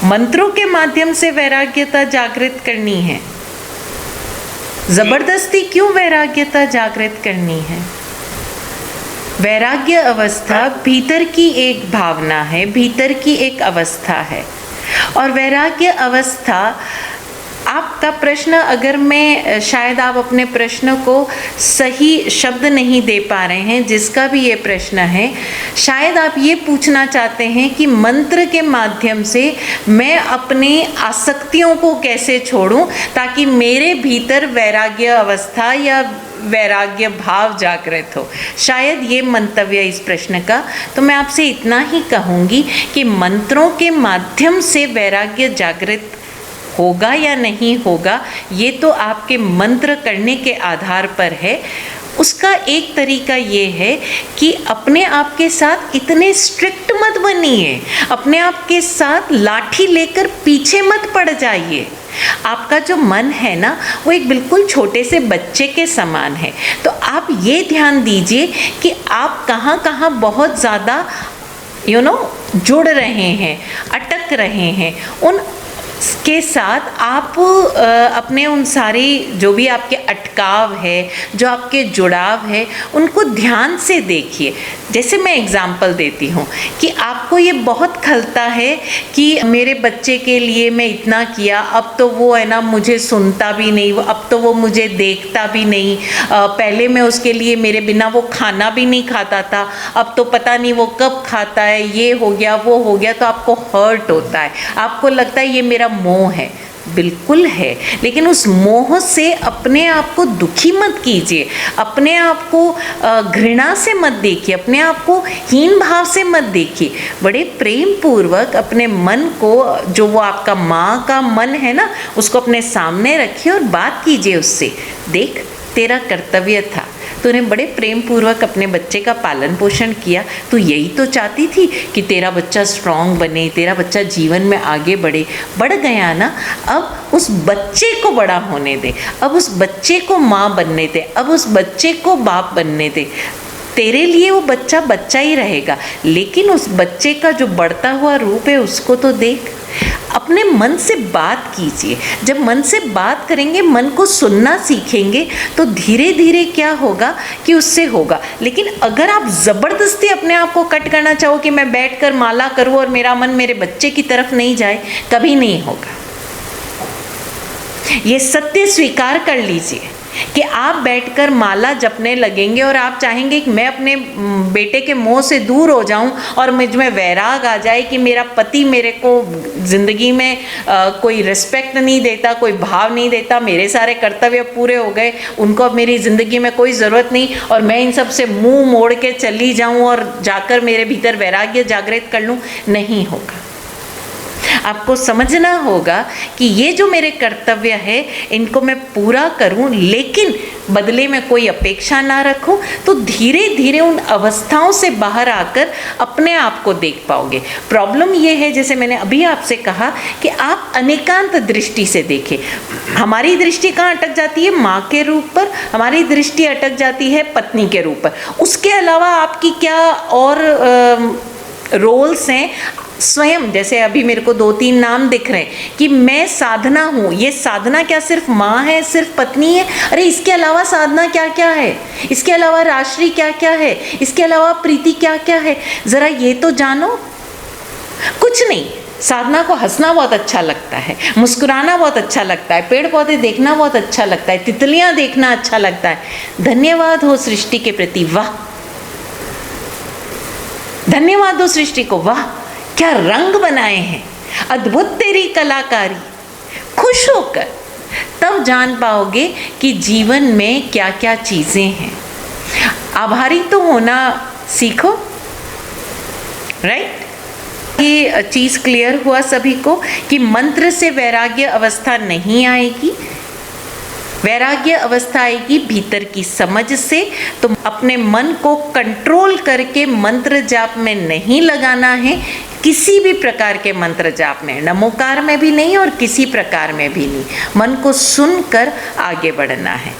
मंत्रों के माध्यम से वैराग्यता जागृत करनी है। जबरदस्ती क्यों वैराग्यता जागृत करनी है? वैराग्य अवस्था भीतर की एक भावना है, भीतर की एक अवस्था है। और वैराग्य अवस्था, आपका प्रश्न, अगर मैं शायद आप अपने प्रश्न को सही शब्द नहीं दे पा रहे हैं, जिसका भी ये प्रश्न है, शायद आप ये पूछना चाहते हैं कि मंत्र के माध्यम से मैं अपनी आसक्तियों को कैसे छोड़ूं ताकि मेरे भीतर वैराग्य अवस्था या वैराग्य भाव जागृत हो। शायद ये मंतव्य इस प्रश्न का। तो मैं आपसे इतना ही कहूँगी कि मंत्रों के माध्यम से वैराग्य जागृत होगा या नहीं होगा, ये तो आपके मंत्र करने के आधार पर है। उसका एक तरीका ये है कि अपने आप के साथ इतने स्ट्रिक्ट मत बनिए, अपने आप के साथ लाठी लेकर पीछे मत पड़ जाइए। आपका जो मन है ना, वो एक बिल्कुल छोटे से बच्चे के समान है। तो आप ये ध्यान दीजिए कि आप कहाँ कहाँ बहुत ज़्यादा जुड़ रहे हैं, अटक रहे हैं। उन के साथ आप अपने उन सारी जो भी आपके अटकाव है, जो आपके जुड़ाव है, उनको ध्यान से देखिए। जैसे मैं एग्जांपल देती हूँ कि आपको ये बहुत खलता है कि मेरे बच्चे के लिए मैं इतना किया, अब तो वो है ना मुझे सुनता भी नहीं, अब तो वो मुझे देखता भी नहीं, पहले मैं उसके लिए मेरे बिना वो खाना भी नहीं खाता था, अब तो पता नहीं वो कब खाता है, ये हो गया वो हो गया। तो आपको हर्ट होता है, आपको लगता है ये मेरा मोह है। बिल्कुल है, लेकिन उस मोह से अपने आप को दुखी मत कीजिए, अपने आप को घृणा से मत देखिए, अपने आप को हीन भाव से मत देखिए। बड़े प्रेम पूर्वक अपने मन को, जो वो आपका माँ का मन है ना, उसको अपने सामने रखिए और बात कीजिए उससे। देख, तेरा कर्तव्य था, तूने बड़े प्रेम पूर्वक अपने बच्चे का पालन पोषण किया। तू यही तो चाहती थी कि तेरा बच्चा स्ट्रांग बने, तेरा बच्चा जीवन में आगे बढ़े। बढ़ गया ना, अब उस बच्चे को बड़ा होने दे, अब उस बच्चे को माँ बनने दे, अब उस बच्चे को बाप बनने दे। तेरे लिए वो बच्चा बच्चा ही रहेगा, लेकिन उस बच्चे का जो बढ़ता हुआ रूप है उसको तो देख। अपने मन से बात कीजिए। जब मन से बात करेंगे, मन को सुनना सीखेंगे, तो धीरे धीरे क्या होगा कि उससे होगा। लेकिन अगर आप ज़बरदस्ती अपने आप को कट करना चाहो कि मैं बैठकर माला करूँ और मेरा मन मेरे बच्चे की तरफ नहीं जाए, कभी नहीं होगा। ये सत्य स्वीकार कर लीजिए कि आप बैठकर माला जपने लगेंगे और आप चाहेंगे कि मैं अपने बेटे के मोह से दूर हो जाऊं और मुझ में वैराग आ जाए कि मेरा पति मेरे को ज़िंदगी में कोई रिस्पेक्ट नहीं देता, कोई भाव नहीं देता, मेरे सारे कर्तव्य पूरे हो गए, उनको अब मेरी ज़िंदगी में कोई ज़रूरत नहीं और मैं इन सब से मुँह मोड़ के चली जाऊँ और जाकर मेरे भीतर वैराग्य जागृत कर लूँ। नहीं होगा। आपको समझना होगा कि ये जो मेरे कर्तव्य है, इनको मैं पूरा करूं, लेकिन बदले में कोई अपेक्षा ना रखूं। तो धीरे धीरे उन अवस्थाओं से बाहर आकर अपने आप को देख पाओगे। प्रॉब्लम ये है, जैसे मैंने अभी आपसे कहा, कि आप अनेकांत दृष्टि से देखें। हमारी दृष्टि कहाँ अटक जाती है? माँ के रूप पर। हमारी दृष्टि अटक जाती है पत्नी के रूप पर। उसके अलावा आपकी क्या और रोल्स हैं स्वयं? जैसे अभी मेरे को 2-3 नाम दिख रहे हैं कि मैं साधना हूँ। ये साधना क्या सिर्फ माँ है, सिर्फ पत्नी है? अरे इसके अलावा साधना क्या क्या है? इसके अलावा राश्री क्या क्या है? इसके अलावा प्रीति क्या क्या है? ज़रा ये तो जानो। कुछ नहीं। साधना को हंसना बहुत अच्छा लगता है, मुस्कुराना बहुत अच्छा लगता है, पेड़ पौधे देखना बहुत अच्छा लगता है, तितलियाँ देखना अच्छा लगता है। धन्यवाद हो सृष्टि के प्रति, वाह! धन्यवाद हो सृष्टि को, वाह क्या रंग बनाए हैं, अद्भुत तेरी कलाकारी। खुश होकर तब जान पाओगे कि जीवन में क्या क्या चीज़ें हैं। आभारी तो होना सीखो, राइट? ये चीज़ क्लियर हुआ सभी को कि मंत्र से वैराग्य अवस्था नहीं आएगी। वैराग्य अवस्था आएगी भीतर की समझ से। तो अपने मन को कंट्रोल करके मंत्र जाप में नहीं लगाना है, किसी भी प्रकार के मंत्र जाप में, नमोकार में भी नहीं और किसी प्रकार में भी नहीं। मन को सुनकर आगे बढ़ना है।